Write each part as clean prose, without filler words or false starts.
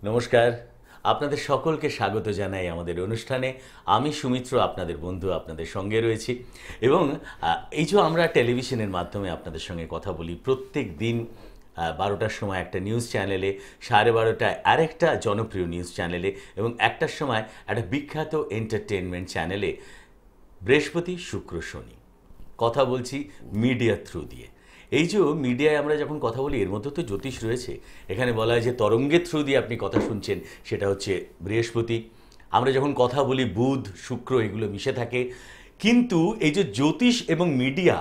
নমস্কার, আপনাদের সকলকে স্বাগত জানাই আমাদের অনুষ্ঠানে। আমি সুমিত্র, আপনাদের বন্ধু, আপনাদের সঙ্গে রয়েছি। এবং এই যে আমরা টেলিভিশনের মাধ্যমে আপনাদের সঙ্গে কথা বলি প্রত্যেক দিন 12টার সময় একটা নিউজ চ্যানেলে, 12:30টায় আরেকটা জনপ্রিয় নিউজ চ্যানেলে এবং 1টার সময় একটা বিখ্যাত এন্টারটেনমেন্ট চ্যানেলে, বৃহস্পতি, শুক্র, শনি কথা বলছি মিডিয়া থ্রু দিয়ে। এই যে মিডিয়ায় আমরা যখন কথা বলি এর মধ্যে তো জ্যোতিষ রয়েছে। এখানে বলা হয় যে তরঙ্গের থ্রু দিয়ে আপনি কথা শুনছেন, সেটা হচ্ছে বৃহস্পতি। আমরা যখন কথা বলি বুধ, শুক্র, এগুলো মিশে থাকে। কিন্তু এই যে জ্যোতিষ এবং মিডিয়া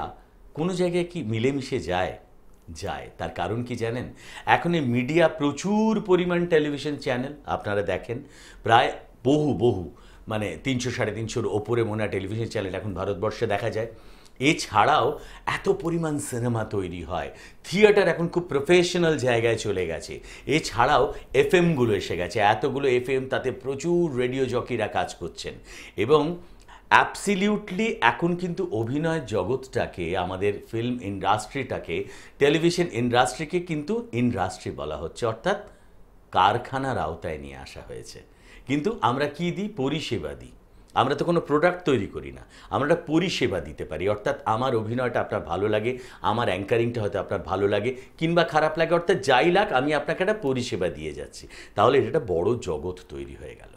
কোনো জায়গায় কি মিলেমিশে যায়? যায়। তার কারণ কি জানেন? এখন এই মিডিয়া প্রচুর পরিমাণ টেলিভিশন চ্যানেল আপনারা দেখেন, প্রায় বহু বহু মানে 300-350-র ওপরে মনে হয় টেলিভিশন চ্যানেল এখন ভারতবর্ষে দেখা যায়। এছাড়াও এত পরিমাণ সিনেমা তৈরি হয়, থিয়েটার এখন খুব প্রফেশনাল জায়গায় চলে গেছে। এছাড়াও এফএমগুলো এসে গেছে, এতগুলো এফএম, তাতে প্রচুর রেডিও জকিরা কাজ করছেন। এবং অ্যাবসলিউটলি এখন কিন্তু অভিনয় জগৎটাকে, আমাদের ফিল্ম ইন্ডাস্ট্রিটাকে, টেলিভিশন ইন্ডাস্ট্রিকে কিন্তু ইন্ডাস্ট্রি বলা হচ্ছে, অর্থাৎ কারখানার আওতায় নিয়ে আসা হয়েছে। কিন্তু আমরা কি দিই? পরিষেবা দিই। আমরা তো কোনো প্রোডাক্ট তৈরি করি না, আমরা একটা পরিষেবা দিতে পারি। অর্থাৎ আমার অভিনয়টা আপনার ভালো লাগে, আমার অ্যাঙ্কারিংটা হয়তো আপনার ভালো লাগে কিংবা খারাপ লাগে, অর্থাৎ যাই লাগ আমি আপনাকে একটা পরিষেবা দিয়ে যাচ্ছি। তাহলে এটা একটা বড় জগৎ তৈরি হয়ে গেল।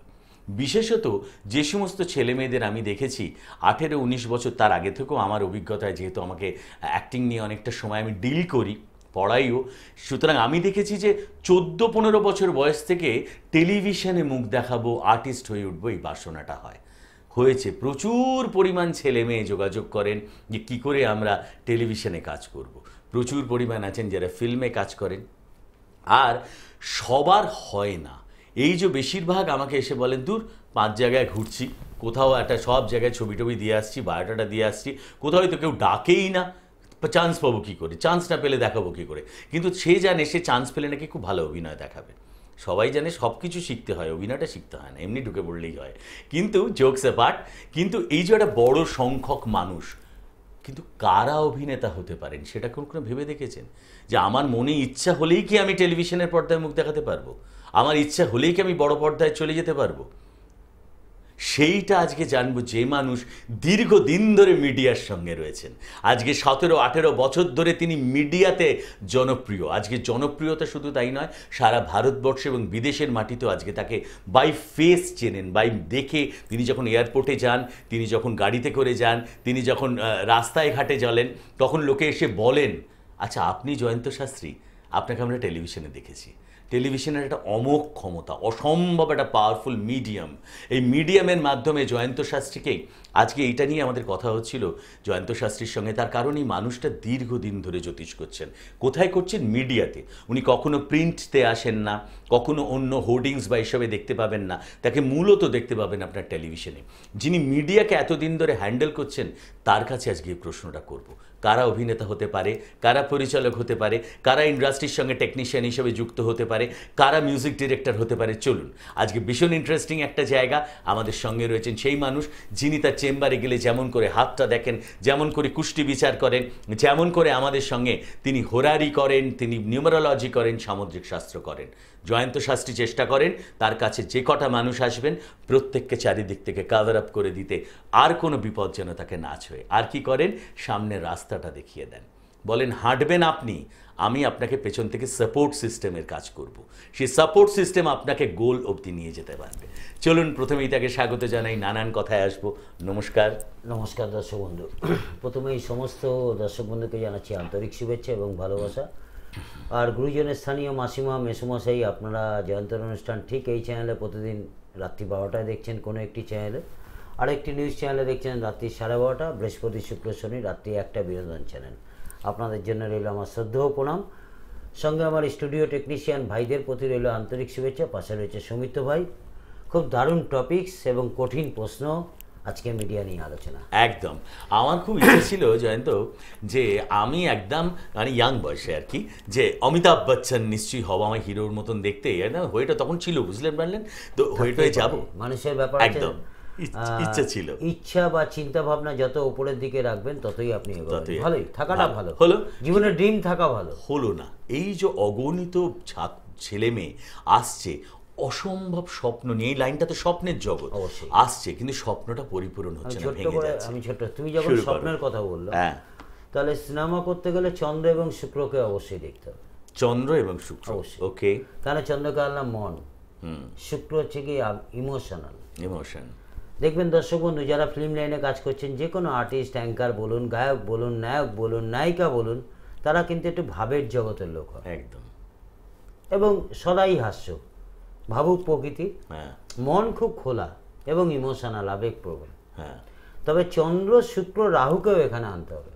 বিশেষত যে সমস্ত ছেলেমেয়েদের আমি দেখেছি 18-19 বছর, তার আগে থেকেও আমার অভিজ্ঞতায়, যেহেতু আমাকে অ্যাক্টিং নিয়ে অনেকটা সময় আমি ডিল করি, পড়াইও, সুতরাং আমি দেখেছি যে 14-15 বছর বয়স থেকে টেলিভিশনে মুখ দেখাবো, আর্টিস্ট হয়ে উঠবো, এই বাসনাটা হয়েছে। প্রচুর পরিমাণ ছেলে মেয়ে যোগাযোগ করেন যে কী করে আমরা টেলিভিশনে কাজ করব। প্রচুর পরিমাণ আছেন যারা ফিল্মে কাজ করেন। আর সবার হয় না। এই যে বেশিরভাগ আমাকে এসে বলেন, দূর 5 জায়গায় ঘুরছি, কোথাও একটা সব জায়গায় ছবি টবি দিয়ে আসছি, বায়োডাটা দিয়ে আসছি, কোথাও তো কেউ ডাকেই না, চান্স পাবো কী করে? চান্স না পেলে দেখাবো কী করে? কিন্তু সে জানে সে চান্স পেলে নাকি খুব ভালো অভিনয় দেখাবে। সবাই জানে সব কিছু শিখতে হয়, অভিনয়টা শিখতে হয় না, এমনি ঢুকে পড়লেই হয়। কিন্তু জোকস অ্যাপার্ট, কিন্তু এই যে একটা বড় সংখ্যক মানুষ, কিন্তু কারা অভিনেতা হতে পারেন সেটা কোনো ভেবে দেখেছেন? যে আমার মনে ইচ্ছা হলেই কি আমি টেলিভিশনের পর্দায় মুখ দেখাতে পারবো? আমার ইচ্ছা হলেই কি আমি বড় পর্দায় চলে যেতে পারবো? সেইটা আজকে জানবো যে মানুষ দীর্ঘদিন ধরে মিডিয়ার সঙ্গে রয়েছেন। আজকে 17-18 বছর ধরে তিনি মিডিয়াতে জনপ্রিয়। আজকে জনপ্রিয়তা শুধু তাই নয়, সারা ভারতবর্ষ এবং বিদেশের মাটিতেও আজকে তাকে বাই ফেস চেনেন, বাই দেখে। তিনি যখন এয়ারপোর্টে যান, তিনি যখন গাড়িতে করে যান, তিনি যখন রাস্তায় ঘাটে চলেন, তখন লোকে এসে বলেন, আচ্ছা আপনি জয়ন্ত শাস্ত্রী, আপনাকে আমরা টেলিভিশনে দেখেছি। টেলিভিশনের একটা অমোঘ ক্ষমতা, অসম্ভব একটা পাওয়ারফুল মিডিয়াম। এই মিডিয়ামের মাধ্যমে জয়ন্ত শাস্ত্রীকেই আজকে এইটা নিয়ে আমাদের কথা হচ্ছিল জয়ন্ত শাস্ত্রীর সঙ্গে। তার কারণ এই মানুষটা দীর্ঘদিন ধরে জ্যোতিষ করছেন। কোথায় করছেন? মিডিয়াতে। উনি কখনো প্রিন্টতে আসেন না, কখনো অন্য হোর্ডিংস বা এসবে দেখতে পাবেন না, তাকে মূলত দেখতে পাবেন আপনার টেলিভিশনে। যিনি মিডিয়াকে এতদিন ধরে হ্যান্ডেল করছেন, তার কাছে আজকে এই প্রশ্নটা করব। কারা অভিনেতা হতে পারে, কারা পরিচালক হতে পারে, কারা ইন্ডাস্ট্রির সঙ্গে টেকনিশিয়ান হিসেবে যুক্ত হতে পারে, কারা মিউজিক ডিরেক্টর হতে পারে? চলুন, আজকে ভীষণ ইন্টারেস্টিং একটা জায়গা। আমাদের সঙ্গে রয়েছেন সেই মানুষ যিনি তার চেম্বারে গেলে যেমন করে হাতটা দেখেন, যেমন করে কুষ্টি বিচার করেন, যেমন করে আমাদের সঙ্গে তিনি হোরারি করেন, তিনি নিউমারোলজি করেন, সামুদ্রিক শাস্ত্র করেন। জয়ন্ত শাস্ত্রী চেষ্টা করেন তার কাছে যে কটা মানুষ আসবেন প্রত্যেককে চারিদিক থেকে কাভার আপ করে দিতে, আর কোনো বিপদ যেন তাকে না ছুঁয়ে। আর কি করেন? সামনের রাস্তাটা দেখিয়ে দেন। বলেন হাঁটবেন আপনি, আমি আপনাকে পেছন থেকে সাপোর্ট সিস্টেমের কাজ করব। সেই সাপোর্ট সিস্টেম আপনাকে গোল অবধি নিয়ে যেতে পারবে। চলুন প্রথমেই তাকে স্বাগত জানাই, নানান কথায় আসবো। নমস্কার। নমস্কার দর্শক বন্ধু। প্রথমেই সমস্ত দর্শক বন্ধুকে জানাচ্ছি আন্তরিক শুভেচ্ছা এবং ভালোবাসা। আর গুরুজনের স্থানীয় মাসিমা মেসোমশাই, আপনারা জয়ন্তের অনুষ্ঠান ঠিক এই চ্যানেলে প্রতিদিন রাত্রি 12টায় দেখছেন কোনো একটি চ্যানেলে, আর একটি নিউজ চ্যানেলে দেখছেন রাত্রি 12:30, বৃহস্পতি শুক্র শনি রাত্রি 1টা বিনোদন চ্যানেল। আপনাদের জন্য রইল আমার শ্রদ্ধেয় প্রণাম। সঙ্গে আমার স্টুডিও টেকনিশিয়ান ভাইদের প্রতি রইল আন্তরিক শুভেচ্ছা। পাশে রয়েছে সৌমিত্র ভাই। খুব দারুণ টপিকস এবং কঠিন প্রশ্ন, আজকে মিডিয়া নিয়ে আলোচনা। একদম আমার খুব ইচ্ছে ছিল জয়ন্ত, যে আমি একদম মানে ইয়াং বয়সে আর কি, যে অমিতাভ বচ্চন নিশ্চয়ই হব আমার হিরোর মতন দেখতে। হয়েটা তখন ছিল, বুঝলেন পারলেন তো, হয়েটাই যাবো। মানুষের ব্যাপার একদম ইচ্ছা ছিল। ইচ্ছা বা চিন্তা ভাবনা যত উপরের দিকে রাখবেন ততই আপনি এগোবেন। ভালোই থাকাটা ভালো, হলো জীবনের ড্রিম থাকা ভালো। হলো না। এই যে অগণিত ছেলে মেয়ে আসছে, অসম্ভব স্বপ্ন নিয়ে, এই লাইনটা তো স্বপ্নের জগৎ অবশ্যই। আসছে, কিন্তু স্বপ্নটা পরিপূরণ হচ্ছে না, ছোট্ট ভেঙে করে যাচ্ছে। আমি ছোট্ট, তুমি যখন শুরু করো। স্বপ্নের কথা বললো, হ্যাঁ, তাহলে সিনেমা করতে গেলে চন্দ্র এবং শুক্রকে অবশ্যই দেখতে হবে। চন্দ্র এবং শুক্র, অবশ্যই। ওকে। কারণ চন্দ্রকে আনলাম মন, শুক্র হচ্ছে কি ইমোশনাল। ইমোশন। দেখবেন দর্শক বন্ধু, যারা ফিল্ম লাইনে কাজ করছেন, যে কোনো আর্টিস্ট, অ্যাঙ্কার বলুন, গায়ক বলুন, নায়ক বলুন, নায়িকা বলুন, তারা কিন্তু একটু ভাবের জগতের লোক হয় একদম। এবং সদাই হাস্য, ভাবুক প্রকৃতি, হ্যাঁ মন খুব খোলা এবং ইমোশনাল, আবেগপ্রবণ। হ্যাঁ। তবে চন্দ্র, শুক্র, রাহুকেও এখানে আনতে হবে।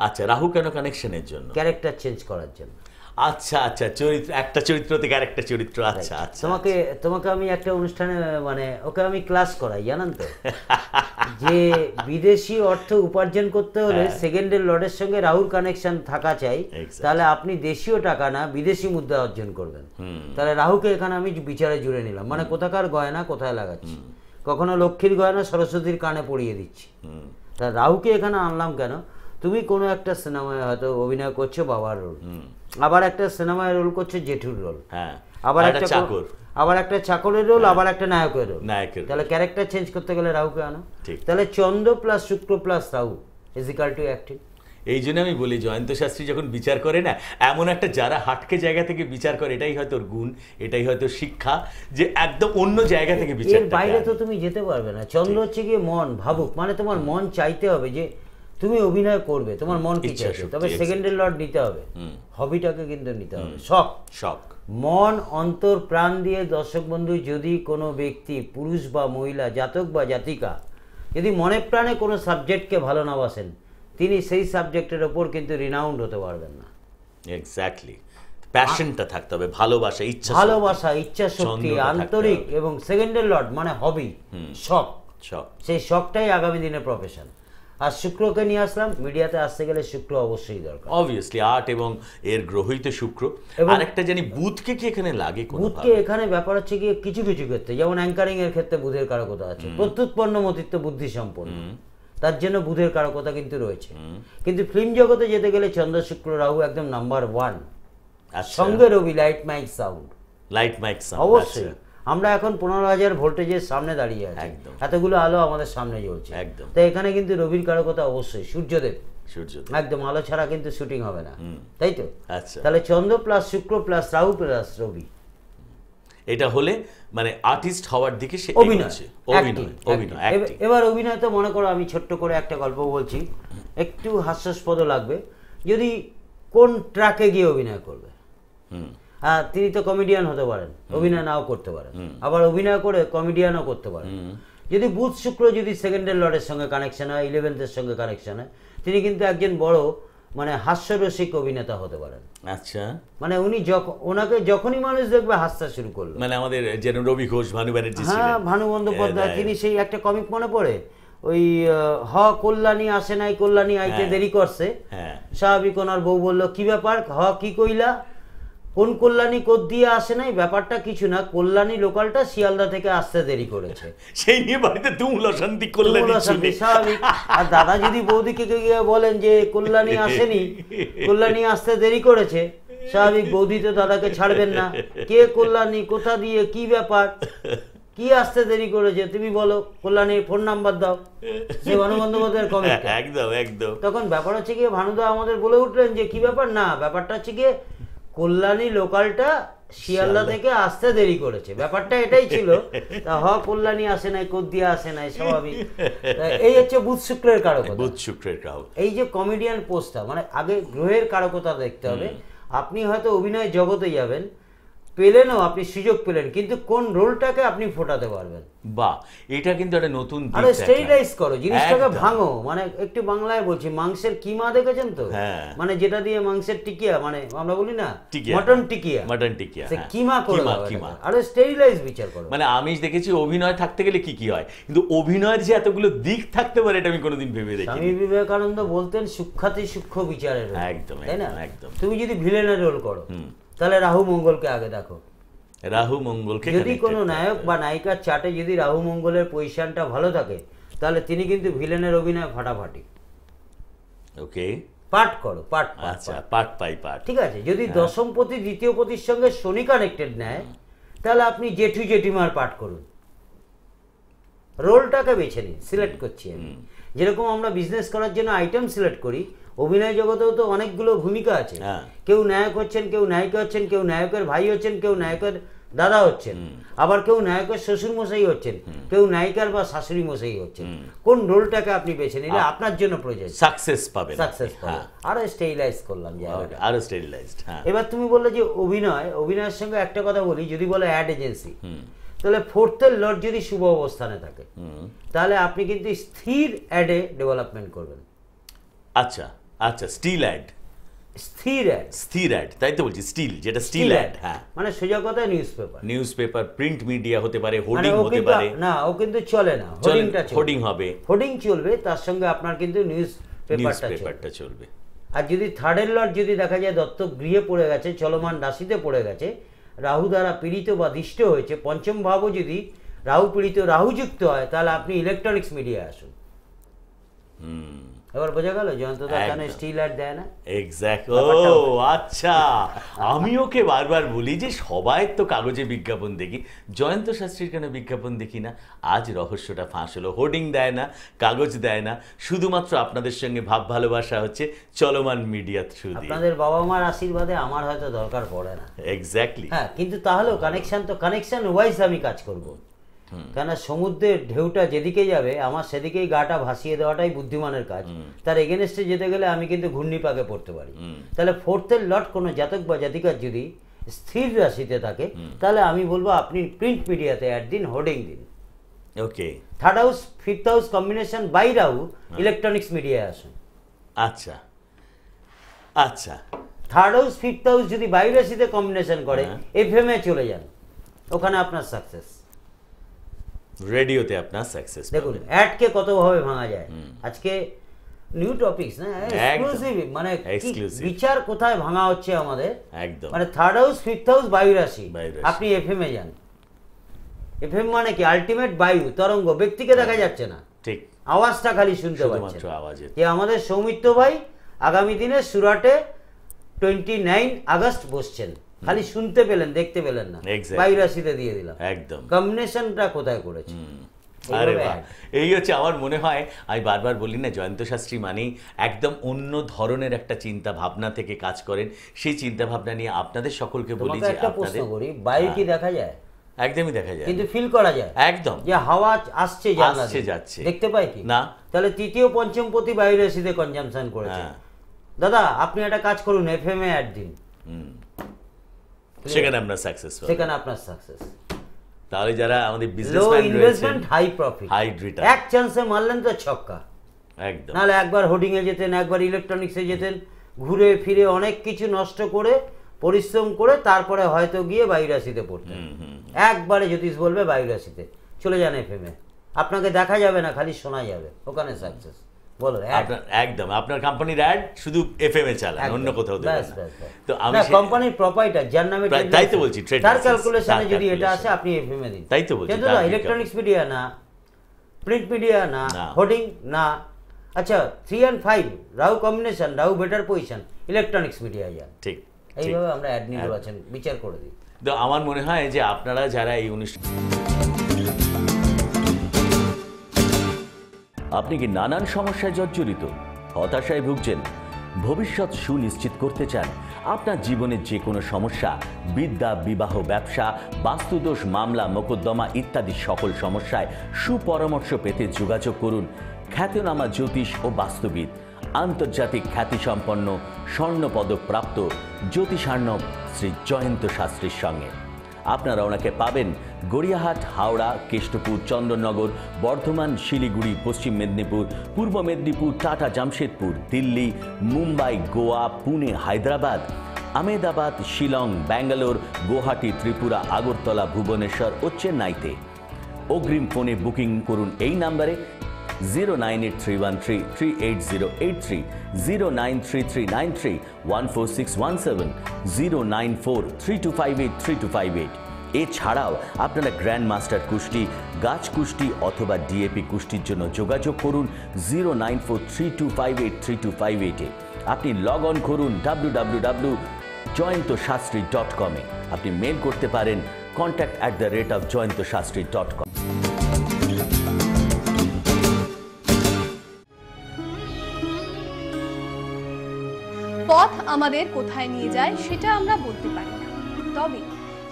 আচ্ছা, রাহু কেন কানেকশনের জন্য? ক্যারেক্টার চেঞ্জ করার জন্য। আচ্ছা আচ্ছা, চরিত্র, একটা চরিত্র থেকে আরেকটা চরিত্র। আচ্ছা আচ্ছা। তোমাকে আমি একটা অনুষ্ঠানে মানে ওকে আমি ক্লাস করাই, জানেন তো, যে বিদেশি অর্থ উপার্জন করতে হলে সেকেন্ডের লর্ডের সঙ্গে রাহুর কানেকশন থাকা চাই, তাহলে আপনি দেশীয় টাকা না বিদেশি মুদ্রা অর্জন করবেন। তাহলে রাহুকে এখানে আমি বিচারে জুড়ে নিলাম, মানে কোথাকার গয়না কোথায় লাগাচ্ছি, কখনো লক্ষ্মীর গয়না সরস্বতীর কানে পরিয়ে দিচ্ছি। তা রাহুকে এখানে আনলাম কেন? তুমি কোনো একটা সিনেমায় হয়তো অভিনয় করছো বাবার রোল, আবার একটা সিনেমায় রোল করছো জেঠুর রোল, হ্যাঁ, আবার একটা চাকর, আবার একটা চাকরের রোল, আবার একটা নায়কের রোল। নায়কের। তাহলে ক্যারেক্টার চেঞ্জ করতে গেলে রাহুকে আনো। ঠিক। তাহলে Chandra plus Shukra plus Rahu equal to acting. এই জন্য আমি বলি, জয়ন্ত শাস্ত্রী যখন বিচার করে না, এমন একটা যারা হাটকে জায়গা থেকে বিচার করে, এটাই হয়তো ওর গুণ, এটাই হয়তো শিক্ষা, যে একদম অন্য জায়গা থেকে বিচার। এর বাইরে তো তুমি যেতে পারবে না। চন্দ্র হচ্ছে গিয়ে মন, ভাবুক, মানে তোমার মন চাইতে হবে যে তুমি অভিনয় করবে, তোমার মন কি চাইছে। তবে সেকেন্ডের লর্ড নিতে হবে, হবিটাকে কিন্তু নিতে হবে, শখ। শখ, মন, অন্তর, প্রাণ দিয়ে দর্শক বন্ধু, যদি কোনো ব্যক্তি, পুরুষ বা মহিলা, জাতক বা জাতিকা, যদি মনে প্রাণে কোনো সাবজেক্টকে ভালো না বাসেন, তিনি সেই সাবজেক্টের ওপর কিন্তু রিনাউন্ড হতে পারবেন না। এক্স্যাক্টলি। প্যাশনটা থাকতে হবে, ভালোবাসা, ইচ্ছা, ভালোবাসা, ইচ্ছা শক্তি, আন্তরিক, এবং সেকেন্ডের লর্ড মানে হবি, শখ। শখ, সেই শখটাই আগামী দিনের প্রফেশন। আর শুক্রকে নিয়ে আসলাম, মিডিয়াতে আসতে গেলে শুক্র অবশ্যই দরকার। অবভিয়াসলি আর্ট এবং এর গ্রহই তো শুক্র। আরেকটা জানি, বুধকে কি এখানে লাগে? বুধকে এখানে ব্যাপার হচ্ছে গিয়ে কিছু কিছু ক্ষেত্রে, যেমন অ্যাঙ্কারিং এর ক্ষেত্রে বুধের কারকতা আছে, প্রত্যুৎপন্ন মতিত্ব, বুদ্ধি সম্পন্ন, তার জন্য বুধের কারকতা কিন্তু রয়েছে। কিন্তু ফিল্ম জগতে যেতে গেলে চন্দ্র, শুক্র, রাহু একদম নাম্বার 1। সঙ্গে Robi, light mic sound. Light mic sound, অবশ্যই। আমরা এখন 15,000 ভোল্টেজের সামনে দাঁড়িয়ে আছি, এতগুলো আলো আমাদের সামনে জ্বলছে, একদম। তাই এখানে কিন্তু রবির কারকতা অবশ্যই। সূর্যদেব, সূর্যদেব, একদম আলো ছাড়া কিন্তু শুটিং হবে না, তাই তো? আচ্ছা। তাহলে Chandra plus Shukra plus Rahu plus রবি, এটা হলে মানে আর্টিস্ট হওয়ার দিকে সে অভিনয়, এগোচ্ছে। অভিনয়, অভিনয়, acting। এবার অভিনয় তো মনে করো, আমি ছোট্ট করে একটা গল্প বলছি, একটু হাস্যাস্পদ লাগবে, যদি কোন ট্র্যাকে গিয়ে অভিনয় করবে। তিনি তো কমেডিয়ান হতে পারেন, অভিনয় নাও করতে পারেন, আবার অভিনয় করে কমেডিয়ানও করতে পারেন। যদি বুধ শুক্র যদি সেকেন্ডের লর্ডের সঙ্গে কানেকশন হয়, 11th-এর সঙ্গে কানেকশন হয়, তিনি কিন্তু একজন বড় মানে হাস্যরসিক অভিনেতা হতে পারেন। আচ্ছা, মানে উনি ওনাকে যখনই মানুষ দেখবে হাসতে শুরু করলো। মানে আমাদের যেন রবি ঘোষ, ভানু ব্যানার্জি ছিলেন। হ্যাঁ, ভানু বন্দ্যোপাধ্যায়, তিনি সেই একটা কমিক মনে পড়ে, ওই কল্যাণী আসে নাই, কল্যাণী আইতে দেরি করছে, স্বাভাবিক ওনার বউ বলল কি ব্যাপার, কি কইলা, কোন কল্যাণী কোদ দিয়ে আসে নাই, ব্যাপারটা কিছু না, কল্যাণী লোকালটা শিয়ালদা থেকে আসতে দেরি করেছে। সেই নিয়ে বাড়িতে তুমুল অশান্তি, কল্যাণী স্বাভাবিক। আর দাদা যদি বৌদিকে গিয়ে বলেন যে কল্যাণী আসেনি, কল্যাণী আসতে দেরি করেছে, স্বাভাবিক বৌদি তো দাদাকে ছাড়বেন না, কে কল্যাণী, কোথা দিয়ে, কি ব্যাপার, কি আসতে দেরি করেছে, তুমি বলো, কল্যাণীর ফোন নাম্বার দাও। সে ভানু বন্দ্যোপাধ্যায়ের কমেন্ট, একদম একদম। তখন ব্যাপার হচ্ছে গিয়ে ভানুদা আমাদের বলে উঠলেন যে কি ব্যাপার, না ব্যাপারটা হচ্ছে গিয়ে কল্যাণী লোকালটা শিয়ালদা থেকে আসতে দেরি করেছে, ব্যাপারটা এটাই ছিল। তা কল্যাণী আসে নাই, কোদ দিয়ে আসে নাই, স্বাভাবিক। এই হচ্ছে বুধ শুক্রের কারকতা। বুধ শুক্রের কারকতা। এই যে কমেডিয়ান পোস্টটা, মানে আগে গ্রহের কারকতা দেখতে হবে। আপনি হয়তো অভিনয় জগতে যাবেন, পেলেনও, আপনি সুযোগ পেলেন, কিন্তু কোন রোলটাকে আপনি ফোটাতে পারবেন। বাহ, এটা কিন্তু একটা নতুন দিক। আরে স্টেরিলাইজ করো জিনিসটাকে, ভাঙো। মানে একটু বাংলায় বলছি, মাংসের কিমা দেখেছেন তো, মানে যেটা দিয়ে মাংসের টিকিয়া, মানে আমরা বলি না মটন টিকিয়া, মটন টিকিয়া, সে কিমা করে দাও, আরে স্টেরিলাইজ বিচার করো। মানে আমি দেখেছি অভিনয় থাকতে গেলে কি কি হয়, কিন্তু অভিনয়ের যে এতগুলো দিক থাকতে পারে এটা আমি কোনোদিন ভেবে দেখিনি। স্বামী বিবেকানন্দ বলতেন সূক্ষ্মাতি সূক্ষ্ম বিচারের, একদম, তাই না? একদম। তুমি যদি ভিলেনের রোল করো, তাহলে রাহু মঙ্গলকে আগে দেখো। রাহু মঙ্গলকে, যদি কোনো নায়ক বা নায়িকার চার্টে যদি রাহু মঙ্গলের পজিশনটা ভালো থাকে, তাহলে তিনি কিন্তু ভিলেনের অভিনয় ফাটাফাটি। ওকে, পাঠ করো, পাঠ, আচ্ছা, পাঠ পাই পাঠ, ঠিক আছে। যদি দশমপতি দ্বিতীয়পতির সঙ্গে শনি কানেক্টেড নেয়, তাহলে আপনি জেঠু জেঠিমার পাঠ করুন, রোলটাকে বেছে নিন। সিলেক্ট করছি আমি, যেরকম আমরা বিজনেস করার জন্য আইটেম সিলেক্ট করি, অভিনয় জগতেও তো অনেকগুলো ভূমিকা আছে। কেউ নায়ক হচ্ছেন, কেউ নায়িকা হচ্ছেন, কেউ নায়কের ভাই হচ্ছেন, কেউ নায়কের দাদা হচ্ছেন, আবার কেউ নায়কের শ্বশুর মশাই হচ্ছেন, কেউ নায়িকার বা শাশুড়ি মশাই হচ্ছেন। কোন রোলটাকে আপনি বেছে নিলে আপনার জন্য প্রয়োজন সাকসেস পাবেন, সাকসেস পাবেন। আরো স্টেরিলাইজ করলাম জায়গাটা, আরো স্টেরিলাইজড। এবার তুমি বললে যে অভিনয়ের সঙ্গে একটা কথা বলি, যদি বলে অ্যাড এজেন্সি, তাহলে ফোর্থের লর্ড যদি শুভ অবস্থানে থাকে, তাহলে আপনি কিন্তু স্থির অ্যাডে ডেভেলপমেন্ট করবেন। আচ্ছা আচ্ছা, স্টিল অ্যাড, স্থির অ্যাড, তাই তো বলছি, স্টিল, যেটা স্টিল অ্যাড। হ্যাঁ, মানে সোজা কথা নিউজপেপার, প্রিন্ট মিডিয়া হতে পারে, হোর্ডিং হতে পারে। না, ও কিন্তু চলে না, হোর্ডিং হবে, হোর্ডিং চলবে, তার সঙ্গে আপনার কিন্তু নিউজ পেপারটা চলবে। আর যদি থার্ডের লর্ড যদি দেখা যায় দত্তক গৃহে পড়ে গেছে, চলমান রাশিতে পড়ে গেছে, রাহু দ্বারা পীড়িত বা দিষ্ট হয়েছে, পঞ্চম ভাবও যদি রাহু পীড়িত রাহুযুক্ত হয়, তাহলে আপনি ইলেকট্রনিক্স মিডিয়ায় আসুন। এবার বোঝা গেল জয়ন্তদা কেন স্টিল অ্যাড দেয় না? এক্স্যাক্ট। ও আচ্ছা, আমি ওকে বারবার বলি যে সবাই তো কাগজে বিজ্ঞাপন দেখি, জয়ন্ত শাস্ত্রীর কেন বিজ্ঞাপন দেখি না? আজ রহস্যটা ফাঁস হলো। হোর্ডিং দেয় না, কাগজ দেয় না, শুধুমাত্র আপনাদের সঙ্গে ভাব ভালোবাসা হচ্ছে চলমান মিডিয়া থ্রু দিয়ে। আপনাদের বাবা মার আশীর্বাদে আমার হয়তো দরকার পড়ে না। এক্স্যাক্টলি। হ্যাঁ, কিন্তু তাহলেও কানেকশন ওয়াইজ আমি কাজ করব। কেন সমুদ্রের ঢেউটা যেদিকে যাবে আমার সেদিকেই গাটা ভাসিয়ে দেওয়াটাই বুদ্ধিমানের কাজ। তার এগেনস্টে যেতে গেলে আমি কিন্তু ঘূর্ণিপাকে পড়তে পারি। তাহলে ফোর্থের লট কোনো জাতক বা জাতিকার যদি স্থির রাশিতে থাকে, তাহলে আমি বলবো আপনি প্রিন্ট মিডিয়াতে অ্যাড দিন, হোর্ডিং দিন। Okay. Third house fifth house combination by Rahu, electronics মিডিয়ায় আসুন। আচ্ছা আচ্ছা, থার্ড হাউস ফিফথ হাউস যদি বাই রাশিতে কম্বিনেশন করে, এফএম এ চলে যান, ওখানে আপনার সাকসেস। রেডিওতে আপনার সাকসেস। দেখুন অ্যাডকে কতভাবে ভাঙা যায়, আজকে নিউ টপিকস না, এক্সক্লুসিভ, মানে বিচার কোথায় ভাঙা হচ্ছে আমাদের একদম। মানে থার্ড হাউস ফিফথ হাউস বায়ু রাশি, আপনি এফএম এ যান। এফএম মানে কি? আলটিমেট বায়ু তরঙ্গ, ব্যক্তিকে দেখা যাচ্ছে না, ঠিক আওয়াজটা খালি শুনতে পাচ্ছেন। যে আমাদের সৌমিত্র ভাই আগামী দিনে সুরাটে 29 আগস্ট বসছেন, খালি শুনতে পেলেন, দেখতে পেলেন না, বায়ু রাশিতে দিয়ে দিলাম। একদম কম্বিনেশনটা কোথায় করেছে? আরে বাহ, এই হচ্ছে আমার মনে হয়, আমি বারবার বলি না, জয়ন্ত শাস্ত্রী মানেই একদম অন্য ধরনের একটা চিন্তা ভাবনা থেকে কাজ করেন। সেই চিন্তা ভাবনা নিয়ে আপনাদের সকলকে বলি যে একটা প্রশ্ন করি, বায়ু কি দেখা যায়? একদমই দেখা যায়, কিন্তু ফিল করা যায় একদম, যে হাওয়া আসছে যাচ্ছে, দেখতে পাই কি না? তাহলে তৃতীয় পঞ্চম পতি বায়ু রাশিতে কনজাম্পশন করেছে। দাদা আপনি একটা কাজ করুন, এফএম এ অ্যাড দিন, সেখানে আপনার সাকসেস। তাহলে যারা আমাদের বিজনেসম্যান রয়েছে, investment high profit, high return, এক চান্সে মারলেন তো ছক্কা একদম। নাহলে একবার হোর্ডিং এ যেতেন, একবার ইলেকট্রনিক্সে যেতেন, ঘুরে ফিরে অনেক কিছু নষ্ট করে পরিশ্রম করে তারপরে হয়তো গিয়ে বায়ু রাশিতে পড়তেন। একবারে জ্যোতিষ বলবে বায়ু রাশিতে চলে যান এফএম এ, আপনাকে দেখা যাবে না, খালি শোনা যাবে, ওখানে সাকসেস। বলো একদম, আপনার কোম্পানির অ্যাড শুধু এফএম এ চালান, অন্য কোথাও দেবেন না। তো আমি কোম্পানির প্রপাইটার যার নামে, তাই তো বলছি, তার ক্যালকুলেশনে যদি এটা আসে আপনি এফএম এ দিন, তাই তো বলছি। কিন্তু ইলেকট্রনিক্স মিডিয়া না, প্রিন্ট মিডিয়া না, হোর্ডিং না। আচ্ছা 3 and 5 Rahu combination, Rahu better position, electronics media যান। ঠিক এইভাবে আমরা অ্যাড নির্বাচন বিচার করে দিই। তো আমার মনে হয় যে আপনারা যারা এই অনুষ্ঠান, আপনি কি নানান সমস্যায় জর্জরিত, হতাশায় ভুগছেন, ভবিষ্যৎ সুনিশ্চিত করতে চান? আপনার জীবনের যে কোনো সমস্যা, বিদ্যা, বিবাহ, ব্যবসা, বাস্তুদোষ, মামলা, মোকদ্দমা ইত্যাদি সকল সমস্যায় সুপরামর্শ পেতে যোগাযোগ করুন খ্যাতনামা জ্যোতিষ ও বাস্তুবিদ, আন্তর্জাতিক খ্যাতিসম্পন্ন স্বর্ণপদক প্রাপ্ত জ্যোতিষার্ণব শ্রী জয়ন্ত শাস্ত্রীর সঙ্গে। আপনারা ওনাকে পাবেন গড়িয়াহাট, হাওড়া, কেষ্টপুর, চন্দননগর, বর্ধমান, শিলিগুড়ি, পশ্চিম মেদিনীপুর, পূর্ব মেদিনীপুর, টাটা, জামশেদপুর, দিল্লি, মুম্বাই, গোয়া, পুনে, হায়দ্রাবাদ, আহমেদাবাদ, শিলং, ব্যাঙ্গালোর, গুয়াহাটি, ত্রিপুরা, আগরতলা, ভুবনেশ্বর ও চেন্নাইতে। অগ্রিম ফোনে বুকিং করুন এই নাম্বারে 09831338083, 09339314617, 09432583258। এছাড়াও আপনারা গ্র্যান্ড মাস্টার কুস্তি, গাছ কুস্তি অথবা ডিএপি কুস্তির জন্য যোগাযোগ করুন 09432583258-এ। আপনি লগ অন করুন www.joyantosastri.com-এ। আপনি মেল করতে পারেন contact@joyantosastri.com. পথ আমাদের কোথায় নিয়ে যায় সেটা আমরা বলতে পারি না, তবে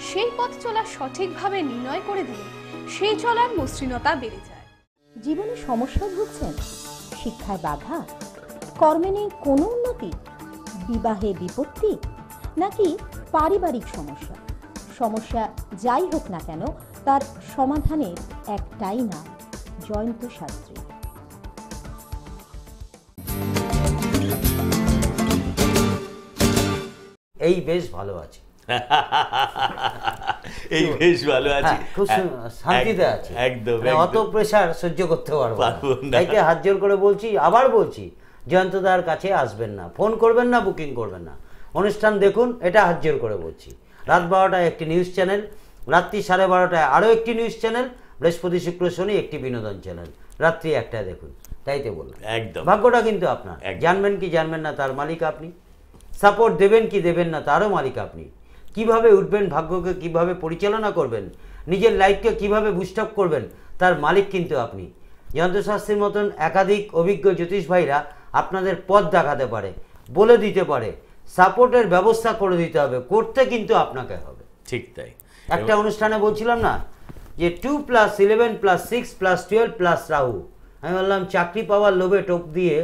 সেই পথ চলা সঠিকভাবে নির্ণয় করে দিলে সেই চলার মসৃণতা বেড়ে যায়। জীবনে সমস্যায় ভুগছেন? শিক্ষায় বাধা, কর্মে নেই কোনো উন্নতি, বিবাহে বিপত্তি, নাকি পারিবারিক সমস্যা? সমস্যা যাই হোক না কেন, তার সমাধানের একটাই নাম, জয়ন্ত শাস্ত্রী। এই বেশ ভালো আছে, এই বেশ ভালো আছি, খুব শান্তিতে আছে, একদম অত প্রেশার সহ্য করতে পারবো না। না। তাইকে হাত জোর করে বলছি, আবার বলছি, জয়ন্তদার কাছে আসবেন না, ফোন করবেন না, বুকিং করবেন না, অনুষ্ঠান দেখুন, এটা হাত জোর করে বলছি। রাত 12টায় একটি নিউজ চ্যানেল, রাত্রি 12:30টায় আরও একটি নিউজ চ্যানেল, বৃহস্পতি শুক্র শনি একটি বিনোদন চ্যানেল, রাত্রি 1টায় দেখুন। তাইতে বললাম, একদম ভাগ্যটা কিন্তু আপনার, জানবেন কি জানবেন না তার মালিক আপনি, সাপোর্ট দেবেন কি দেবেন না তারও মালিক আপনি, কিভাবে উঠবেন, ভাগ্যকে কিভাবে পরিচালনা করবেন, নিজের লাইফকে কিভাবে বুস্ট আপ করবেন, তার মালিক কিন্তু আপনি। জয়ন্ত শাস্ত্রীর মতন একাধিক অভিজ্ঞ জ্যোতিষ ভাইরা আপনাদের পথ দেখাতে পারে, বলে দিতে পারে, সাপোর্টের ব্যবস্থা করে দিতে হবে, করতে কিন্তু আপনাকে হবে। ঠিক তাই। একটা অনুষ্ঠানে বলছিলাম না যে 2+11+6+12+ রাহু, আমি বললাম চাকরি পাওয়ার লোভে টোপ দিয়ে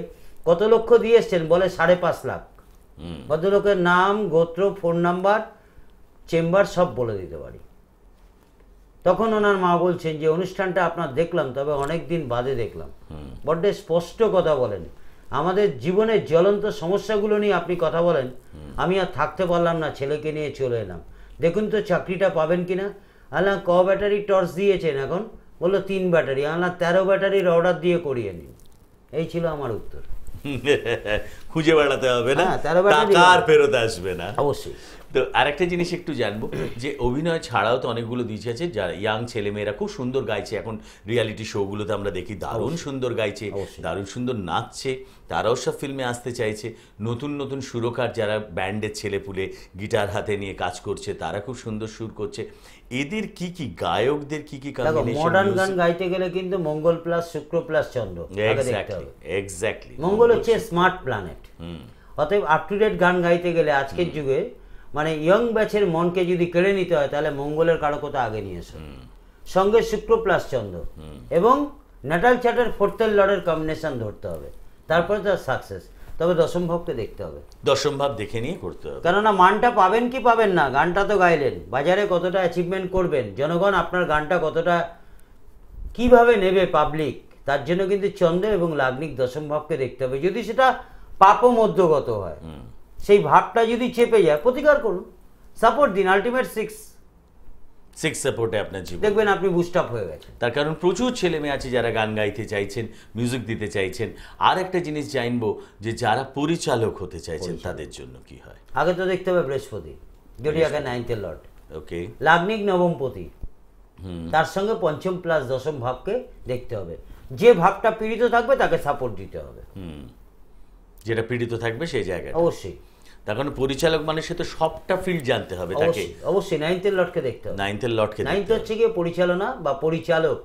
কত লক্ষ দিয়ে এসছেন, বলে 5.5 লাখ। ভদ্রলোকের নাম, গোত্র, ফোন নাম্বার, চেম্বার সব বলে দিতে পারি। তখন ওনার মা বলছেন যে অনুষ্ঠানটা আপনার দেখলাম, তবে অনেক দিন বাদে দেখলাম, বড্ড স্পষ্ট কথা বলেন, আমাদের জীবনের জ্বলন্ত সমস্যাগুলো নিয়ে আপনি কথা বলেন, আমি আর থাকতে পারলাম না, ছেলেকে নিয়ে চলে এলাম, দেখুন তো চাকরিটা পাবেন কিনা। আল্লাহ ক ব্যাটারি টর্চ দিয়েছেন এখন, বললো 3 ব্যাটারি, আল্লাহ 13 ব্যাটারির অর্ডার দিয়ে করিয়ে নিন। এই ছিল আমার উত্তর। খুঁজে বেড়াতে হবে না, 13 ব্যাটারি টাকা আর ফেরত আসবে না। অবশ্যই। তো আরেকটা জিনিস একটু জানবো, যে অভিনয় ছাড়াও তো অনেকগুলো দিচ্ছে আছে, যারা ইয়াং ছেলেমেয়েরা খুব সুন্দর গাইছে, এখন রিয়ালিটি শোগুলোতে আমরা দেখি দারুণ সুন্দর গাইছে, দারুণ সুন্দর নাচছে, তারাও সব ফিল্মে আসতে চাইছে। নতুন নতুন সুরকার যারা ব্যান্ডের ছেলেপুলে গিটার হাতে নিয়ে কাজ করছে, তারা খুব সুন্দর সুর করছে। এদের কি কি গায়কদের কি কি কম্বিনেশন? মডার্ন গান গাইতে গেলে কিন্তু মঙ্গল প্লাস শুক্র প্লাস চন্দ্র, এক্স্যাক্টলি। মঙ্গল হচ্ছে স্মার্ট প্ল্যানেট। অতএব আপ টু ডেট গান গাইতে গেলে আজকের যুগে মানে ইয়ং ব্যাচের মনকে যদি কেড়ে নিতে হয়, তাহলে মঙ্গলের কারকতা আগে নিয়ে এসো, সঙ্গে শুক্র প্লাস চন্দ্র এবং ন্যাটাল চার্টের 4th লর্ডের কম্বিনেশন ধরতে হবে, তারপরে তার সাকসেস। তবে দশম ভাবকে দেখতে হবে, দশম ভাব দেখে নিয়ে করতে হবে, কেননা মানটা পাবেন কি পাবেন না, গানটা তো গাইলেন, বাজারে কতটা অ্যাচিভমেন্ট করবেন, জনগণ আপনার গানটা কতটা কিভাবে নেবে পাবলিক, তার জন্য কিন্তু চন্দ্র এবং লাগ্নিক দশম ভাবকে দেখতে হবে। যদি সেটা পাপ মধ্যগত হয়, সেই ভাবটা যদি চেপে যায়, প্রতিকার করুন, সাপোর্ট দিন, আলটিমেট 6 সাপোর্টে আপনার জীবন দেখবেন আপনি বুস্ট আপ হয়ে গেছেন। তার কারণ প্রচুর ছেলে মেয়ে আছে যারা গান গাইতে চাইছেন, মিউজিক দিতে চাইছেন। আর একটা জিনিস জানবো, যে যারা পরিচালক হতে চাইছেন তাদের জন্য কি হয়? আগে তো দেখতে হবে বৃহস্পতি, জোডিয়াকে 9th লর্ড, ওকে, লাগ্নিক নবমপতি, তার সঙ্গে পঞ্চম প্লাস দশম ভাবকে দেখতে হবে। যে ভাবটা পীড়িত থাকবে তাকে সাপোর্ট দিতে হবে, যেটা পীড়িত থাকবে সেই জায়গায় অবশ্যই। তার কারণ পরিচালক মানে সে তো সবটা ফিল্ড জানতে হবে তাকে, অবশ্যই 9th লর্ডকে দেখতে হবে। 9th লর্ডকে 9th হচ্ছে গিয়ে পরিচালনা বা পরিচালক,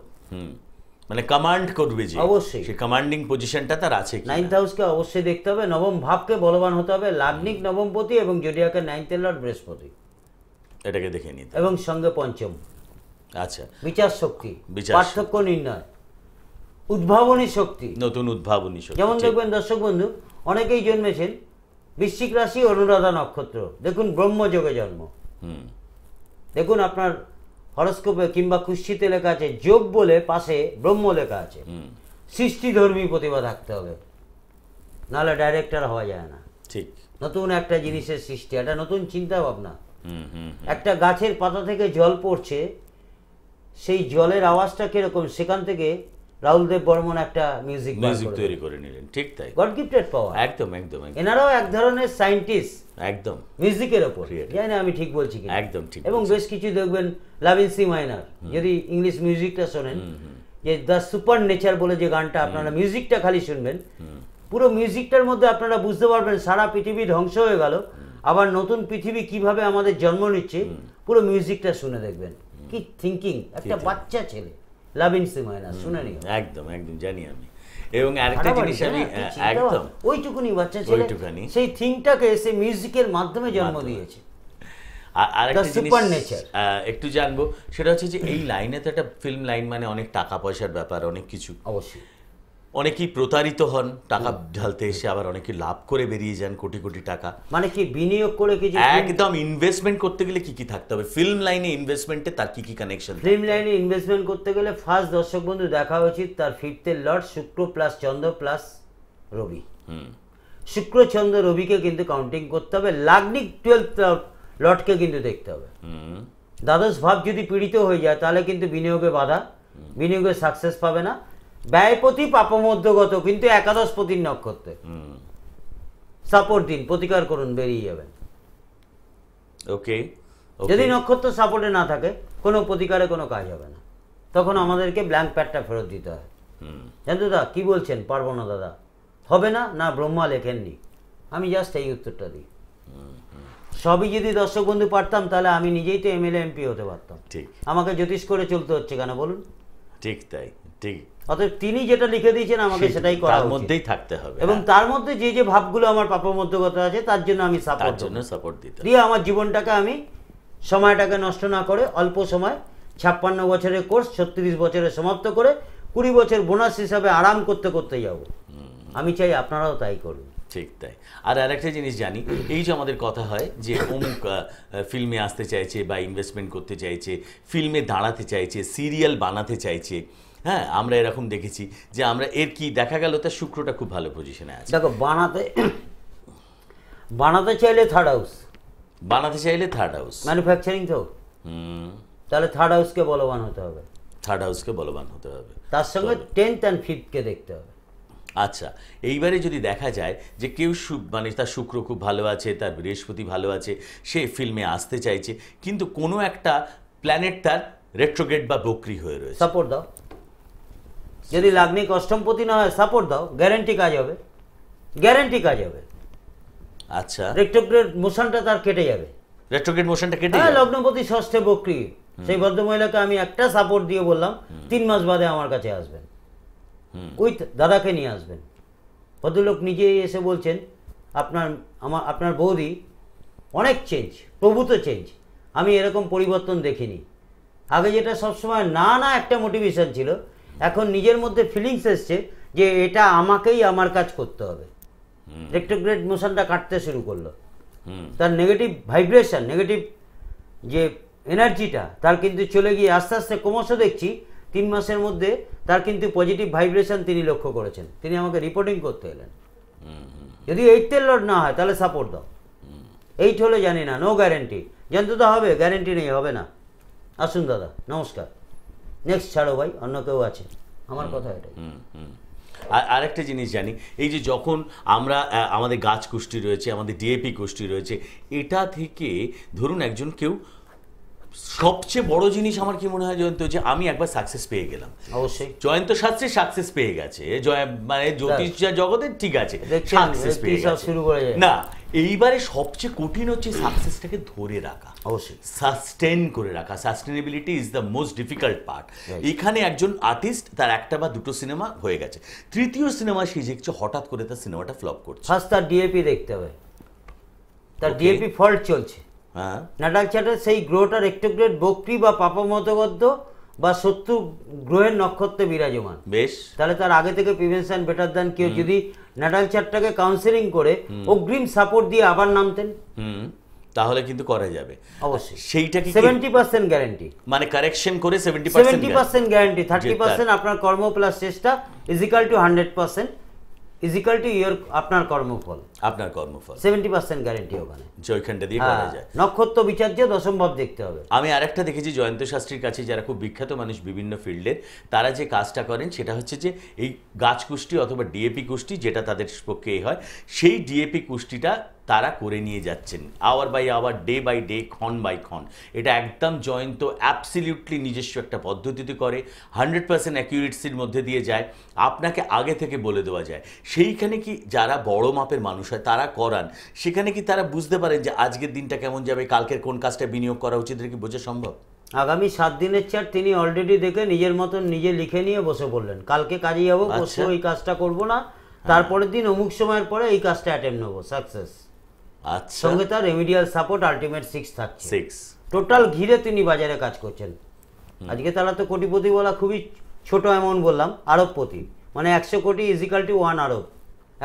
মানে কমান্ড করবে, যে অবশ্যই সেই কমান্ডিং পজিশনটা তার আছে কি। 9th হাউসকে অবশ্যই দেখতে হবে, নবম ভাবকে বলবান হতে হবে, লাগ্নিক নবমপতি এবং জোডিয়াকের 9th লর্ড বৃহস্পতি, এটাকে দেখে নিতে এবং সঙ্গে পঞ্চম। আচ্ছা, বিচার শক্তি, পার্থক্য নির্ণয়, উদ্ভাবনী শক্তি, নতুন উদ্ভাবনী শক্তি। যেমন দেখবেন দর্শক বন্ধু, অনেকেই জন্মেছেন বৃশ্চিক রাশি, অনুরাধা নক্ষত্র, দেখুন ব্রহ্মযোগে জন্ম, দেখুন আপনার হরস্কোপে কিংবা কুষ্ঠিতে লেখা আছে যোগ বলে, পাশে ব্রহ্ম লেখা আছে। সৃষ্টিধর্মী প্রতিভা থাকতে হবে, নাহলে ডাইরেক্টর হওয়া যায় না। ঠিক, নতুন একটা জিনিসের সৃষ্টি, একটা নতুন চিন্তা ভাবনা। একটা গাছের পাতা থেকে জল পড়ছে, সেই জলের আওয়াজটা কিরকম, সেখান থেকে রাহুল দেব বর্মন একটা মিউজিক তৈরি করে নিলেন। ঠিক তাই, গড গিফটেড পাওয়ার। একদম একদম। এনারাও এক ধরনের সায়েন্টিস্ট, একদম মিউজিকের ওপর, জানি না আমি ঠিক বলছি কিনা। একদম ঠিক। এবং বেশ কিছু দেখবেন লাভিন সি মাইনার, যদি ইংলিশ মিউজিকটা শোনেন, যে দ্য সুপার নেচার বলে যে গানটা, আপনারা মিউজিকটা খালি শুনবেন, পুরো মিউজিকটার মধ্যে আপনারা বুঝতে পারবেন সারা পৃথিবী ধ্বংস হয়ে গেল, আবার নতুন পৃথিবী কিভাবে আমাদের জন্ম নিচ্ছে, পুরো মিউজিকটা শুনে দেখবেন। কি থিঙ্কিং, একটা ঠিক। বাচ্চা ছেলে, লাভিন সিমাইনা, শুনে নিও। একদম একদম জানি আমি। এবং আরেকটা জিনিস আমি একদম ওইটুকুনি বাচ্চা ছেলে ওইটুখানি। সেই থিংটাকে সে মিউজিকের মাধ্যমে জন্ম দিয়েছে। আরেকটা The জিনিস supernatural। একটু জানবো, সেটা হচ্ছে যে এই লাইনে তো একটা ফিল্ম লাইন মানে অনেক টাকা পয়সার ব্যাপার, অনেক কিছু। অবশ্যই অনেকেই প্রতারিত হন টাকা ঢালতে এসে, আবার অনেকে লাভ করে বেরিয়ে যান কোটি কোটি টাকা। মানে কি বিনিয়োগ করে কিছু একদম ইনভেস্টমেন্ট করতে গেলে কি কি থাকতে হবে ফিল্ম লাইনে, ইনভেস্টমেন্টে তার কি কি কানেকশন? ফিল্ম লাইনে ইনভেস্টমেন্ট করতে গেলে ফার্স্ট দর্শক বন্ধু দেখা উচিত তার ফিফথের লর্ড শুক্র প্লাস চন্দ্র প্লাস রবি। শুক্র চন্দ্র রবিকে কিন্তু কাউন্টিং করতে হবে, লাগ্নিক 12th লর্ডকে কিন্তু দেখতে হবে। দ্বাদশ ভাব যদি পীড়িত হয়ে যায় তাহলে কিন্তু বিনিয়োগে বাধা, বিনিয়োগে সাকসেস পাবে না। ব্যয়পতি পাপমধ্যগত, কিন্তু একাদশপতির নক্ষত্রে সাপোর্ট দিন, প্রতিকার করুন, বেরিয়ে যাবেন। ওকে, যদি নক্ষত্র সাপোর্টে না থাকে কোনো প্রতিকারে কোনো কাজ হবে না, তখন আমাদেরকে ব্ল্যাঙ্ক প্যাডটা ফেরত দিতে হয়। জানতো দা কি বলছেন? পারবো না দাদা, হবে না, না ব্রহ্মা লেখেননি। আমি জাস্ট এই উত্তরটা দিই। সবই যদি দর্শক বন্ধু পারতাম তাহলে আমি নিজেই তো এমএলএ এমপি হতে পারতাম। ঠিক আমাকে জ্যোতিষ করে চলতে হচ্ছে কেন বলুন? ঠিক তাই, ঠিক। অতএব তিনি যেটা লিখে দিয়েছেন আমাকে সেটাই করা তার উচিত। মধ্যেই থাকতে হবে, এবং তার মধ্যে যে যে ভাবগুলো আমার পাপমধ্যগত আছে তার জন্য আমি তার সাপোর্ট জন্য সাপোর্ট দিতে হবে। দিয়ে আমার জীবনটাকে আমি সময়টাকে নষ্ট না করে অল্প সময় 56 বছরের কোর্স 36 বছরে সমাপ্ত করে 20 বছর বোনাস হিসাবে আরাম করতে করতে যাব। আমি চাই আপনারাও তাই করুন। ঠিক তাই। আর আরেকটা জিনিস জানি, এই যে আমাদের কথা হয় যে অমুক ফিল্মে আসতে চাইছে বা ইনভেস্টমেন্ট করতে চাইছে, ফিল্মে দাঁড়াতে চাইছে, সিরিয়াল বানাতে চাইছে, হ্যাঁ আমরা এরকম দেখেছি যে আমরা এর কি দেখা গেল তার শুক্রটা খুব ভালো পজিশনে আছে। দেখো বানাতে চাইলে থার্ড হাউস, বানাতে চাইলে থার্ড হাউস, ম্যানুফ্যাকচারিং তো, তাহলে থার্ড হাউসকে বলবান হতে হবে, থার্ড হাউসকে বলবান হতে হবে, তার সঙ্গে 10th and 5th-কে দেখতে হবে। আচ্ছা, এইবারে যদি দেখা যায় যে কেউ মানে তার শুক্র খুব ভালো আছে, তার বৃহস্পতি ভালো আছে, সে ফিল্মে আসতে চাইছে, কিন্তু কোনো একটা প্ল্যানেট তার রেট্রোগ্রেড বা বক্রি হয়ে রয়েছে, সাপোর্ট দাও। যদি লাগ্নিক অষ্টমপতি না হয় সাপোর্ট দাও, গ্যারেন্টি কাজ হবে, গ্যারেন্টি কাজ হবে। আচ্ছা, রেট্রোগ্রেড মোশনটা তার কেটে যাবে। রেট্রোগ্রেড মোশনটা কেটে হ্যাঁ, যাবে। লগ্নপতি ষষ্ঠে বক্রি, সেই ভদ্রমহিলাকে আমি একটা সাপোর্ট দিয়ে বললাম 3 মাস বাদে আমার কাছে আসবেন, উইথ দাদাকে নিয়ে আসবেন। ভদ্রলোক নিজেই এসে বলছেন আপনার বৌদি অনেক চেঞ্জ, প্রভূত চেঞ্জ, আমি এরকম পরিবর্তন দেখিনি। আগে যেটা সবসময় না না একটা মোটিভেশন ছিল, এখন নিজের মধ্যে ফিলিংস এসছে যে এটা আমাকেই আমার কাজ করতে হবে। রেট্রোগ্রেড মোশনটা কাটতে শুরু করলো, তার নেগেটিভ ভাইব্রেশন, নেগেটিভ যে এনার্জিটা তার কিন্তু চলে গিয়ে আস্তে আস্তে ক্রমশ দেখছি 3 মাসের মধ্যে তার কিন্তু পজিটিভ ভাইব্রেশন তিনি লক্ষ্য করেছেন। তিনি আমাকে রিপোর্টিং করতে এলেন। যদি 8th লর্ড না হয় তাহলে সাপোর্ট দাও। 8 হলে জানি না, নো গ্যারেন্টি। জানতে তো হবে, গ্যারেন্টি নেই, হবে না। আসুন দাদা, নমস্কার, নেক্সট ছাড়ো ভাই, অন্য কেউ আছে। আমার কথা এটাই। আর আরেকটা জিনিস জানি, এই যে যখন আমরা আমাদের গাছ কুষ্টি রয়েছে, আমাদের ডিএপি কুষ্টি রয়েছে, এটা থেকে ধরুন একজন কেউ, সবচেয়ে বড় জিনিস আমার কি মনে হয় জয়ন্ত, যে আমি একবার সাকসেস পেয়ে গেলাম। অবশ্যই জয়ন্ত শাস্ত্রী সাকসেস পেয়ে গেছে, মানে জ্যোতিষ জগতে ঠিক আছে, দেখছেন, সাকসেস পেয়ে সব গেছে শুরু করে যায়। না, এইবারে সবচেয়ে কঠিন হচ্ছে সাকসেসটাকে ধরে রাখা, অবশ্যই সাস্টেন করে রাখা। Sustainability is the most difficult part. এখানে একজন আর্টিস্ট, তার একটা বা দুটো সিনেমা হয়ে গেছে, তৃতীয় সিনেমা সে দেখছে হঠাৎ করে তার সিনেমাটা ফ্লপ করছে। ফার্স্ট তার ডিএপি দেখতে হবে, তার ডিএপি ফল্ট চলছে। হ্যাঁ, নাটাল চার্টের সেই গ্রহটা রেট্রোগ্রেড বক্রি বা পাপমতবদ্ধ বা শত্রু গ্রহের নক্ষত্রে বিরাজমান, বেশ, তাহলে তার আগে থেকে প্রিভেনশন বেটার দ্যান কেউ যদি নাটাল চার্টটাকে কাউন্সেলিং করে অগ্রিম সাপোর্ট দিয়ে আবার নামতেন, তাহলে কিন্তু করা যাবে অবশ্যই। সেইটা কি 70% গ্যারেন্টি, মানে কারেকশন করে 70% গ্যারেন্টি, 30% আপনার কর্ম প্লাস চেষ্টা equal to 100% equal to your আপনার কর্মফল, আপনার কর্মফল, 70% গ্যারেন্টি ওখানে। যে ওইখানটা দিয়ে করা যায়। নক্ষত্র বিচার্য দশম ভাব দেখতে হবে। আমি আরেকটা দেখেছি জয়ন্ত শাস্ত্রীর কাছে, যারা খুব বিখ্যাত মানুষ বিভিন্ন ফিল্ডের, তারা যে কাজটা করেন সেটা হচ্ছে যে এই গাছ কুষ্টি অথবা ডিএপি কুষ্টি, যেটা তাদের পক্ষে হয়, সেই ডিএপি কুষ্টিটা তারা করে নিয়ে যাচ্ছেন hour by hour, day by day, ক্ষণ বাই ক্ষণ। এটা একদম জয়ন্ত অ্যাবসলিউটলি নিজস্ব একটা পদ্ধতিতে করে, 100% অ্যাকিউরেসির মধ্যে দিয়ে যায়, আপনাকে আগে থেকে বলে দেওয়া যায়। সেইখানে কি যারা বড় মাপের মানুষ হয় তারা করান, সেখানে কি তারা বুঝতে পারেন যে আজকের দিনটা কেমন যাবে, কালকের কোন কাজটা বিনিয়োগ করা উচিত, এটা কি বোঝা সম্ভব? আগামী 7 দিনের চার্ট তিনি অলরেডি দেখে নিজের মতন নিজে লিখে নিয়ে বসে পড়লেন, কালকে কাজে যাবো, পরশু এই কাজটা করব না, তারপরের দিন অমুক সময়ের পরে এই কাজটা অ্যাটেম্প নেবো, সাকসেস। আচ্ছা, সঙ্গে তার রেমিডিয়াল সাপোর্ট আলটিমেট 6 থাকছে। 6 টোটাল ঘিরে তিনি বাজারে কাজ করছেন। আজকে তারা তো কোটিপতি বলা খুবই ছোট অ্যামাউন্ট বললাম, আরবপতি মানে 100 কোটি ইজিক্যাল টু 1 আরব,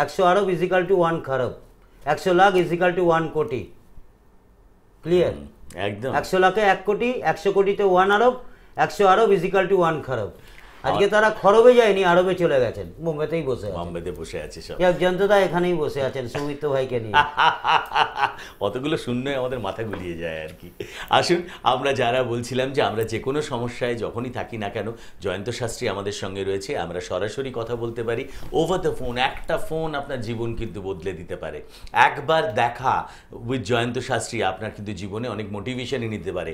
100 আরব ইজিক্যাল টু 1 খরব, 100 লাখ ইজিক্যাল টু 1 কোটি। ক্লিয়ার? একদম 100 লাখে 1 কোটি, 100 কোটিতে 1 আরব, 100 আরব ইজিক্যাল টু 1 খরব। আজকে তারা খরবে যায়নি, আরবে চলে গেছেন, বোম্বেতেই বসে আছেন। বোম্বেতে বসে আছে সব। জয়ন্তদা এখানেই বসে আছেন সৌমিত্র ভাইকে নিয়ে। অতগুলো শূন্যই আমাদের মাথা গুলিয়ে যায় আর কি। আসুন, আমরা যারা বলছিলাম যে আমরা যে কোনো সমস্যায় যখনই থাকি না কেন, জয়ন্ত শাস্ত্রী আমাদের সঙ্গে রয়েছে, আমরা সরাসরি কথা বলতে পারি ওভার দ্য ফোন। একটা ফোন আপনার জীবন কিন্তু বদলে দিতে পারে। একবার দেখা উইথ জয়ন্ত শাস্ত্রী আপনার কিন্তু জীবনে অনেক মোটিভেশনই নিতে পারে।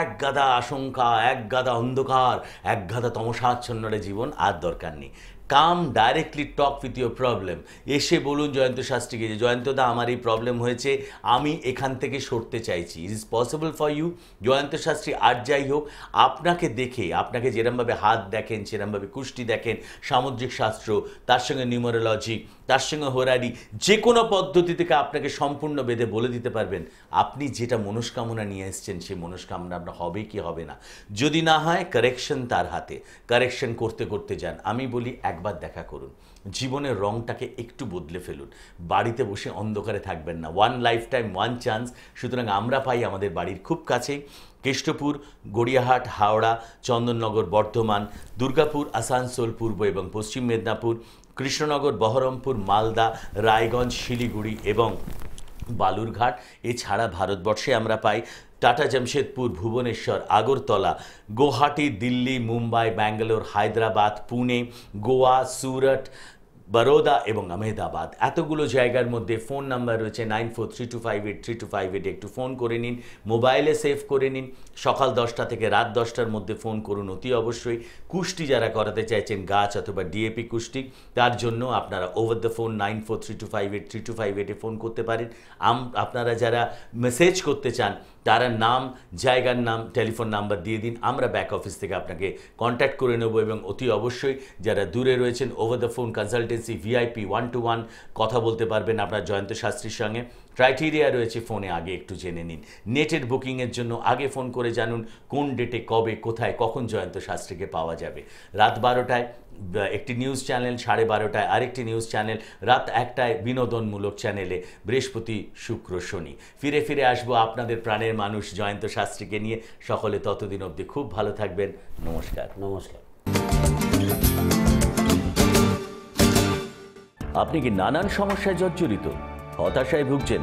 এক গাদা আশঙ্কা, এক গাদা অন্ধকার, এক গাদা তমসাচ্ছন্নরে জীবন আর দরকার নেই। Come directly talk with your problem. এসে বলুন জয়ন্ত শাস্ত্রীকে যে জয়ন্তদা আমার এই প্রবলেম হয়েছে, আমি এখান থেকে সরতে চাইছি। It is possible for you. Jayanta Shastri আর যাই হোক, আপনাকে দেখে, আপনাকে যেরমভাবে হাত দেখেন, সেরমভাবে কুষ্টি দেখেন, সামুদ্রিক শাস্ত্র, তার সঙ্গে নিউমারোলজি, তার সঙ্গে হোরারি, যে কোনো পদ্ধতি থেকে আপনাকে সম্পূর্ণ বেঁধে বলে দিতে পারবেন আপনি যেটা মনস্কামনা নিয়ে এসছেন সেই মনস্কামনা আপনার হবে কি হবে না। যদি না হয় কারেকশন তার হাতে, কারেকশন করতে করতে যান। আমি বলি একবার দেখা করুন, জীবনের রংটাকে একটু বদলে ফেলুন, বাড়িতে বসে অন্ধকারে থাকবেন না। One life time one chance. সুতরাং আমরা পাই আমাদের বাড়ির খুব কাছেই কেষ্টপুর, গড়িয়াহাট, হাওড়া, চন্দননগর, বর্ধমান, দুর্গাপুর, আসানসোল, পূর্ব এবং পশ্চিম মেদিনীপুর, কৃষ্ণনগর, বহরমপুর, মালদা, রায়গঞ্জ, শিলিগুড়ি এবং বালুরঘাট। এছাড়া ভারতবর্ষে আমরা পাই টাটা, জামশেদপুর, ভুবনেশ্বর, আগরতলা, গুয়াহাটি, দিল্লি, মুম্বাই, ব্যাঙ্গালোর, হায়দ্রাবাদ, পুনে, গোয়া, সুরট, বরোদা এবং আহমেদাবাদ। এতগুলো জায়গার মধ্যে ফোন নাম্বার রয়েছে 9432583258। একটু ফোন করে নিন, মোবাইলে সেভ করে নিন। সকাল 10টা থেকে রাত 10টার মধ্যে ফোন করুন অতি অবশ্যই। কুষ্টি যারা করাতে চাইছেন, গাছ অথবা ডিএপি কুষ্টি, তার জন্য আপনারা ওভার দ্য ফোন 9432583258-এ ফোন করতে পারেন। আপনারা যারা মেসেজ করতে চান তারা নাম, জায়গার নাম, টেলিফোন নাম্বার দিয়ে দিন, আমরা ব্যাক অফিস থেকে আপনাকে কন্ট্যাক্ট করে নেব। এবং অতি অবশ্যই যারা দূরে রয়েছেন, over the phone consultancy VIP 1-to-1 কথা বলতে পারবেন আপনার জয়ন্ত শাস্ত্রীর সঙ্গে। ক্রাইটেরিয়া রয়েছে ফোনে, আগে একটু জেনে নিন। নেটের বুকিংয়ের জন্য আগে ফোন করে জানুন কোন ডেটে, কবে, কোথায়, কখন জয়ন্ত শাস্ত্রীকে পাওয়া যাবে। রাত 12টায় একটি নিউজ চ্যানেল, 12:30টায় আরেকটি নিউজ চ্যানেল, রাত 1টায় বিনোদনমূলক চ্যানেলে, বৃহস্পতি, শুক্র, শনি। ফিরে ফিরে আসবো আপনাদের প্রাণের মানুষ জয়ন্ত শাস্ত্রীকে নিয়ে। সকলে ততদিন অবধি খুব ভালো থাকবেন। নমস্কার। নমস্কার। আপনি কি নানান সমস্যায় জর্জরিত, হতাশায় ভুগছেন,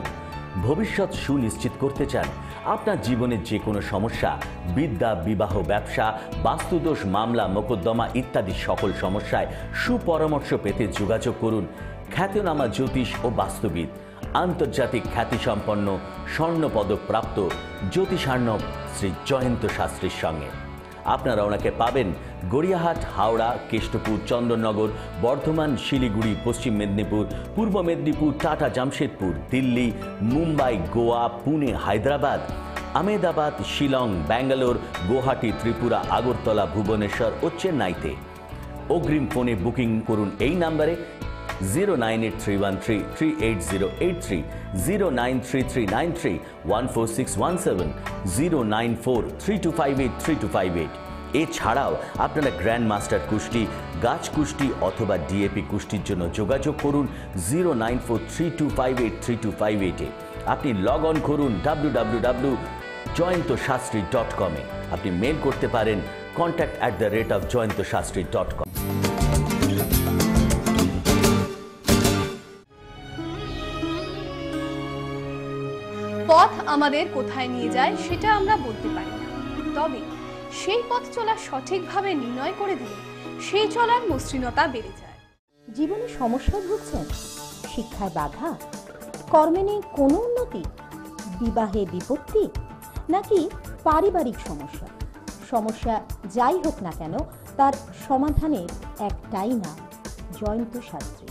ভবিষ্যৎ সুনিশ্চিত করতে চান? আপনার জীবনের যে কোনো সমস্যা, বিদ্যা, বিবাহ, ব্যবসা, বাস্তুদোষ, মামলা, মোকদ্দমা ইত্যাদি সকল সমস্যায় সুপরামর্শ পেতে যোগাযোগ করুন খ্যাতনামা জ্যোতিষ ও বাস্তুবিদ, আন্তর্জাতিক খ্যাতিসম্পন্ন স্বর্ণপদক প্রাপ্ত জ্যোতিষার্ণব শ্রী জয়ন্ত শাস্ত্রীর সঙ্গে। আপনারা ওনাকে পাবেন গড়িয়াহাট, হাওড়া, কেষ্টপুর, চন্দননগর, বর্ধমান, শিলিগুড়ি, পশ্চিম মেদিনীপুর, পূর্ব মেদিনীপুর, টাটা, জামশেদপুর, দিল্লি, মুম্বাই, গোয়া, পুনে, হায়দ্রাবাদ, আহমেদাবাদ, শিলং, ব্যাঙ্গালোর, গুয়াহাটি, ত্রিপুরা, আগরতলা, ভুবনেশ্বর ও চেন্নাইতে। অগ্রিম ফোনে বুকিং করুন এই নাম্বারে 09831338083, 09339314617, 09432583258। এছাড়াও আপনারা গ্র্যান্ড মাস্টার কুষ্টি, গাছ কুষ্টি অথবা ডিএপি কুষ্টির জন্য যোগাযোগ করুন 09432583258-এ। আপনি লগ অন করুন www.joyantosastri.com-এ। আপনি মেল করতে পারেন contact@joyantosastri.com। পথ আমাদের কোথায় নিয়ে যায় সেটা আমরা বলতে পারি না, তবে সেই পথ চলা সঠিকভাবে নির্ণয় করে দিলে সেই চলার মসৃণতা বেড়ে যায়। জীবনে সমস্যায় ভুগছেন, শিক্ষায় বাধা, কর্মে নেই কোনো উন্নতি, বিবাহে বিপত্তি, নাকি পারিবারিক সমস্যা? সমস্যা যাই হোক না কেন, তার সমাধানের একটাই নাম, জয়ন্ত শাস্ত্রী।